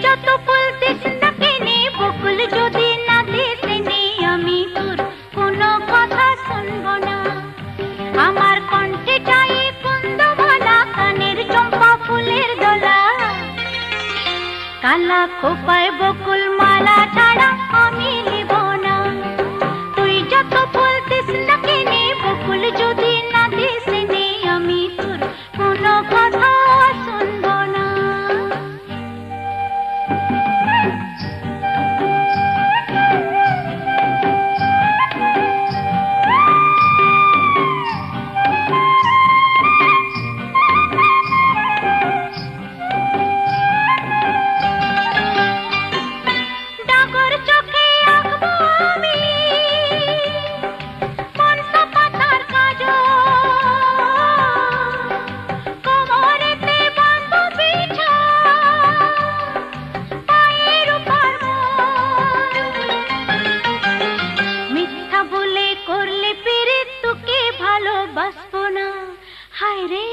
যত বলতিস না কেনে বকুল যদি না দিস নে আমি তোর কোনো কথা শুনবো না। আমার কণ্ঠে চাই কুন্দমালা কানের চম্পা ফুলের দোলা, কালা খোপায় বকুল মালা ছাড়া আমি নিব না। তুই যত বলতিস না কেনে বকুল যদি না দিস নে আমি তোর কোনো কথা শুনবো না। ডাগর চোখে আঁকবো আমি মনসা পাতার কাজল, কোমরেতে বাঁধবো বিছা পায়ের উপর মোর। মিথ্যা বলে করলে পীড়িত তোকে ভালোবাসবো না, হায় রে।